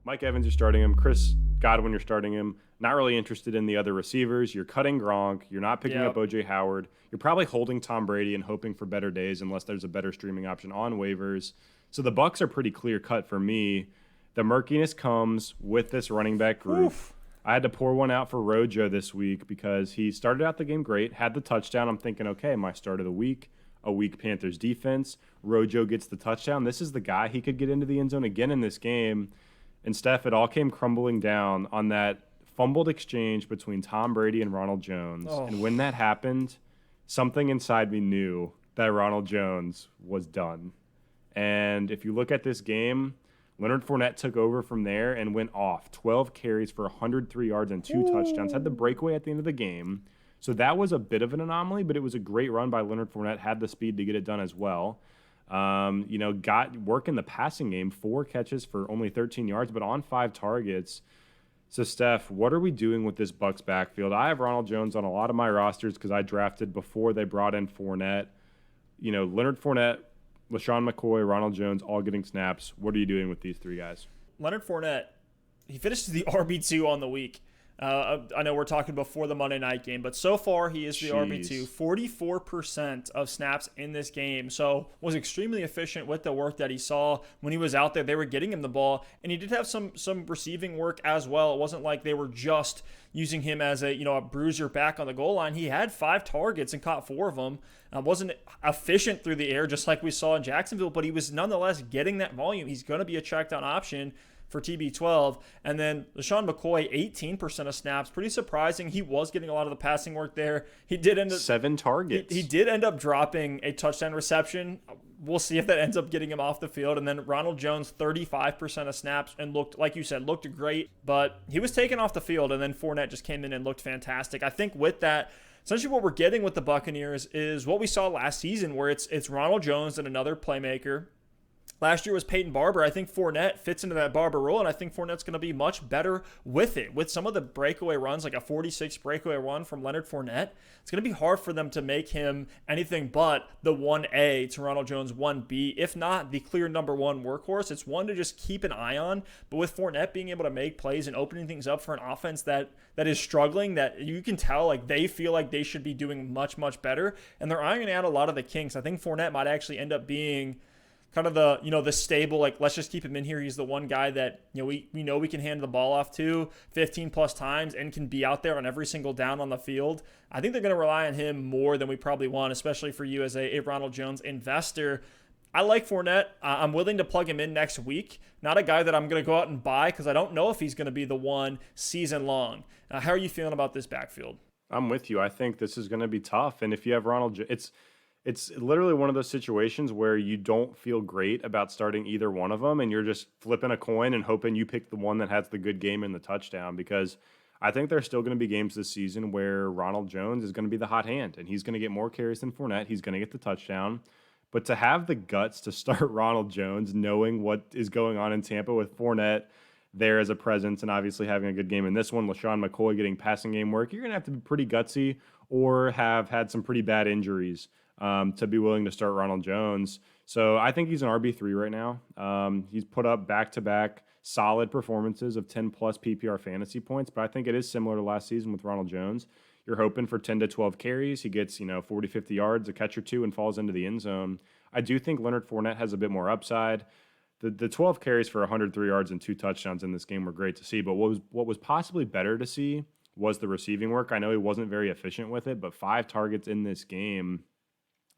Mike Evans, you're starting him. Chris Godwin, you're starting him. Not really interested in the other receivers. You're cutting Gronk. You're not picking up O.J. Howard. You're probably holding Tom Brady and hoping for better days unless there's a better streaming option on waivers. So the Bucs are pretty clear cut for me. The murkiness comes with this running back group. Oof. I had to pour one out for Rojo this week because he started out the game great, had the touchdown. I'm thinking, okay, my start of the week, a weak Panthers defense. Rojo gets the touchdown. This is the guy. He could get into the end zone again in this game. And Steph, it all came crumbling down on that fumbled exchange between Tom Brady and Ronald Jones. Oh. And when that happened, something inside me knew that Ronald Jones was done. And if you look at this game, Leonard Fournette took over from there and went off. 12 carries for 103 yards and 2 touchdowns. Had the breakaway at the end of the game. So that was a bit of an anomaly, but it was a great run by Leonard Fournette. Had the speed to get it done as well. Got work in the passing game, 4 catches for only 13 yards, but on 5 targets. So, Steph, what are we doing with this Bucs backfield? I have Ronald Jones on a lot of my rosters because I drafted before they brought in Fournette. Leonard Fournette, LaShawn McCoy, Ronald Jones, all getting snaps. What are you doing with these 3 guys? Leonard Fournette, he finished the RB2 on the week. I know we're talking before the Monday night game, but so far he is the RB2, 44% of snaps in this game. So was extremely efficient with the work that he saw when he was out there. They were getting him the ball, and he did have some receiving work as well. It wasn't like they were just using him as a bruiser back on the goal line. He had 5 targets and caught 4 of them. Wasn't efficient through the air just like we saw in Jacksonville, but he was nonetheless getting that volume. He's going to be a check down option for TB12. And then LaShawn McCoy, 18% of snaps. Pretty surprising. He was getting a lot of the passing work there. He did end up 7 targets. He did end up dropping a touchdown reception. We'll see if that ends up getting him off the field. And then Ronald Jones, 35% of snaps and looked, like you said, looked great. But he was taken off the field, and then Fournette just came in and looked fantastic. I think with that, essentially what we're getting with the Buccaneers is what we saw last season, where it's Ronald Jones and another playmaker. Last year was Peyton Barber. I think Fournette fits into that Barber role, and I think Fournette's going to be much better with it. With some of the breakaway runs, like a 46 breakaway run from Leonard Fournette, it's going to be hard for them to make him anything but the 1A to Ronald Jones 1B, if not the clear number 1 workhorse. It's one to just keep an eye on, but with Fournette being able to make plays and opening things up for an offense that is struggling, that you can tell like they feel like they should be doing much, much better, and they're ironing out a lot of the kinks. I think Fournette might actually end up being kind of the stable, like, let's just keep him in here. He's the one guy that, we know we can hand the ball off to 15 plus times and can be out there on every single down on the field. I think they're going to rely on him more than we probably want, especially for you as a Ronald Jones investor. I like Fournette. I'm willing to plug him in next week. Not a guy that I'm going to go out and buy because I don't know if he's going to be the one season long. How are you feeling about this backfield? I'm with you. I think this is going to be tough. And if you have Ronald, it's literally one of those situations where you don't feel great about starting either one of them, and you're just flipping a coin and hoping you pick the one that has the good game and the touchdown, because I think there's still going to be games this season where Ronald Jones is going to be the hot hand, and he's going to get more carries than Fournette. He's going to get the touchdown. But to have the guts to start Ronald Jones, knowing what is going on in Tampa with Fournette there as a presence and obviously having a good game in this one, LaShawn McCoy getting passing game work, you're going to have to be pretty gutsy or have had some pretty bad injuries to be willing to start Ronald Jones. So I think he's an RB3 right now. He's put up back-to-back solid performances of 10-plus PPR fantasy points, but I think it is similar to last season with Ronald Jones. You're hoping for 10 to 12 carries. He gets, 40, 50 yards, a catch or two, and falls into the end zone. I do think Leonard Fournette has a bit more upside. The 12 carries for 103 yards and 2 touchdowns in this game were great to see, but what was possibly better to see was the receiving work. I know he wasn't very efficient with it, but 5 targets in this game.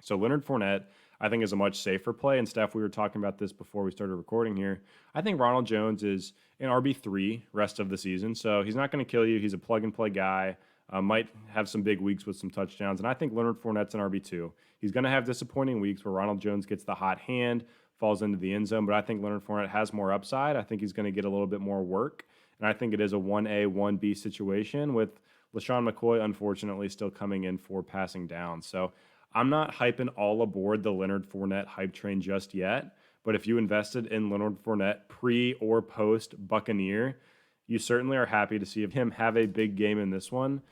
So Leonard Fournette, I think, is a much safer play. And Steph, we were talking about this before we started recording here. I think Ronald Jones is an RB3 rest of the season. So he's not going to kill you. He's a plug-and-play guy. Might have some big weeks with some touchdowns. And I think Leonard Fournette's an RB2. He's going to have disappointing weeks where Ronald Jones gets the hot hand, falls into the end zone. But I think Leonard Fournette has more upside. I think he's going to get a little bit more work. And I think it is a 1A, 1B situation with LaShawn McCoy, unfortunately, still coming in for passing down. So I'm not hyping all aboard the Leonard Fournette hype train just yet, but if you invested in Leonard Fournette pre or post Buccaneer, you certainly are happy to see him have a big game in this one.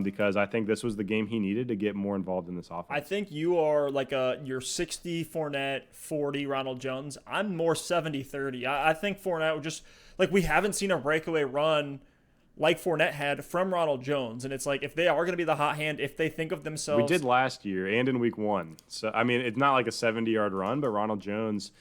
because I think this was the game he needed to get more involved in this offense. I think you are like you're 60 Fournette, 40 Ronald Jones. I'm more 70-30. I think Fournette would just, like, we haven't seen a breakaway run like Fournette had from Ronald Jones. And it's like, if they are going to be the hot hand, if they think of themselves. We did last year and in week 1. So, I mean, it's not like a 70-yard run, but Ronald Jones,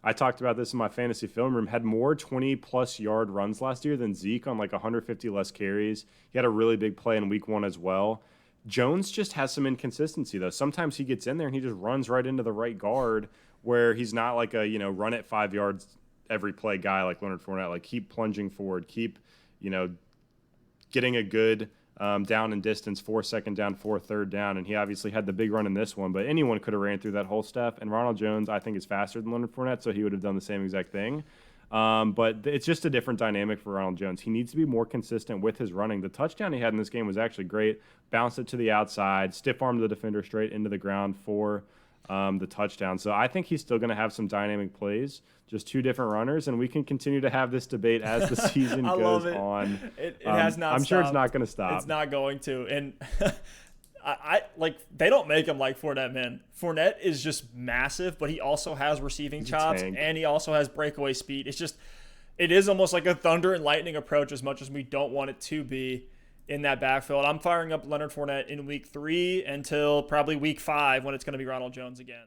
I talked about this in my fantasy film room, had more 20-plus yard runs last year than Zeke on like 150 less carries. He had a really big play in week 1 as well. Jones just has some inconsistency, though. Sometimes he gets in there and he just runs right into the right guard where he's not like a, run it 5 yards every play guy like Leonard Fournette. Like, keep plunging forward, keep, getting a good down and distance, 4 second down, 4 third down. And he obviously had the big run in this one, but anyone could have ran through that whole Stef. And Ronald Jones, I think, is faster than Leonard Fournette, so he would have done the same exact thing. But it's just a different dynamic for Ronald Jones. He needs to be more consistent with his running. The touchdown he had in this game was actually great. Bounced it to the outside, stiff-armed the defender straight into the ground for the touchdown. So I think he's still going to have some dynamic plays, just 2 different runners, and we can continue to have this debate as the season goes on. It has not I'm stopped. sure it's not going to stop. It's not going to. And I like, they don't make him like Fournette, man. Fournette is just massive, but he also has receiving chops, and he also has breakaway speed. It is almost like a thunder and lightning approach as much as we don't want it to be in that backfield. I'm firing up Leonard Fournette in week 3 until probably week 5 when it's going to be Ronald Jones again.